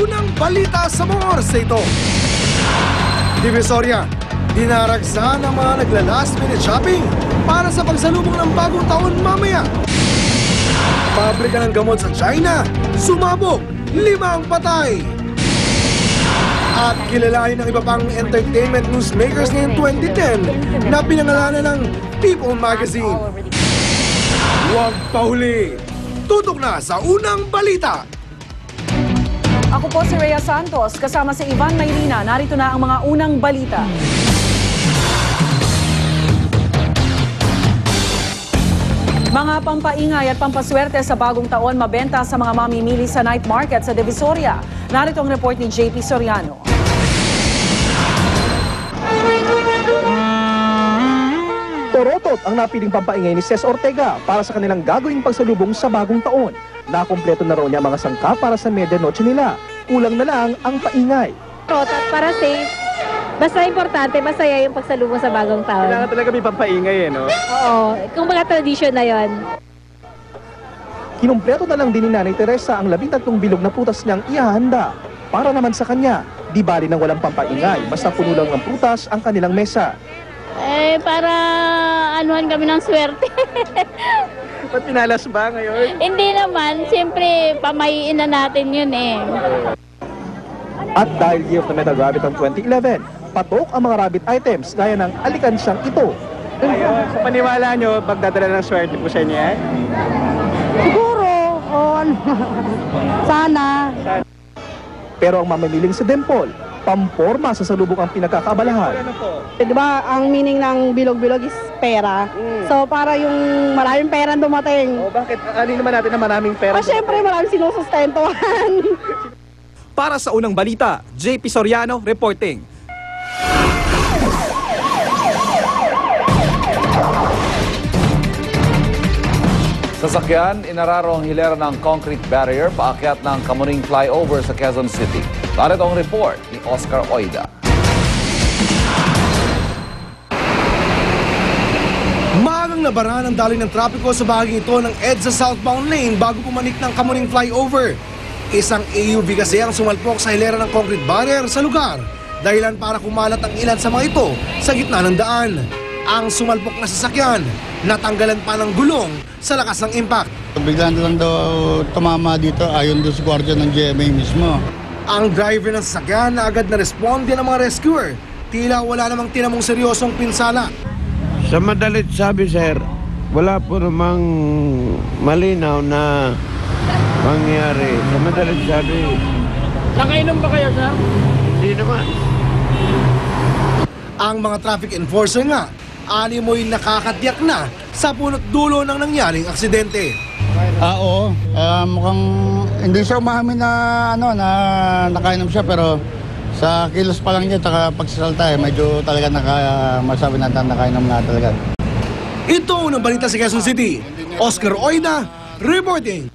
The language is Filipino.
unang balita sa mga oras na ito. Divisoria, dinaragsa ng mga nagla-last minute shopping para sa pagsalubong ng bagong taon mamaya. Pabrika ng gamot sa China, sumabog, 5 patay. At kilalanin ng iba pang entertainment newsmakers ngayong 2010 na pinangalanan ng People Magazine. Huwag pahuli! Tutok na sa unang balita! Ako po si Rhea Santos, kasama si Ivan Mayrina. Narito na ang mga unang balita. Mga pampaingay at pampaswerte sa bagong taon mabenta sa mga mamimili sa night market sa Divisoria. Narito ang report ni JP Soriano. Torotot ang napiling pampaingay ni Ces Ortega para sa kanilang gagawing pagsalubong sa bagong taon. Nakumpleto na raw niya mga sangka para sa medianoche nila. Kulang na lang ang paingay. Torotot para safe. Basta importante, masaya yung pagsalubong sa bagong taon. Kailangan talaga may pampaingay no? Oo, kung mga tradisyon na yon. Kinumpleto na lang din ni Nanay Teresa ang 13 bilog na prutas niyang ihahanda. Para naman sa kanya, di bali nang walang pampaingay, basta puno lang ng prutas ang kanilang mesa. Para anuhan kami ng swerte. Ba't pinalas ba ngayon? Hindi naman, siyempre pamayiin na natin yun eh. At dahil Year of the Metal Rabbit ang 2011, patok ang mga rabbit items gaya ng alikansiyang ito. Sa paniwala nyo, magdadala ng swerte po sa inyo yan? Siguro, o ano, sana. Pero ang mamimiling sa Dempol, pamporma sa salubong ang pinagkakaabalahan. Di ba, ang meaning ng bilog-bilog is pera. So, para yung maraming pera dumating. Bakit? Ano naman natin na maraming pera? Syempre, maraming sinusustentuhan. Para sa unang balita, JP Soriano reporting. Sasakyan, inararo ang hilera ng concrete barrier paakyat ng Kamuning Flyover sa Quezon City. Narito ang report ni Oscar Oida. Maagang nabara ng daloy ng trapiko sa bahaging ito ng EDSA southbound lane bago pumanik ng Kamuning Flyover. Isang AUV kasi ang sumalpok sa hilera ng concrete barrier sa lugar. Dahilan para kumalat ang ilan sa mga ito sa gitna ng daan. Ang sumalpok na sasakyan, natanggalan pa ng gulong sa lakas ng impact. Bigla na lang daw tumama dito ayon doon sa kwarto ng GMA mismo. Ang driver ng sasakyan na agad na responde ng mga rescuer. Tila wala namang tinamong seryosong pinsala. Sa madalit sabi, sir, wala po namang malinaw na mangyari. Sa madalit sabi. Nakainom ba kayo, sir? Hindi naman. Ang mga traffic enforcer nga, animoy nakakatiyak na sa punot dulo ng nangyaring aksidente. Oo, mukhang hindi siya umamin na nakainom siya pero sa kilos pa lang niya at pagsasalta medyo talaga masabi natin nakainom na talaga. Ito ang balita sa Quezon City. Oscar Oida, reporting.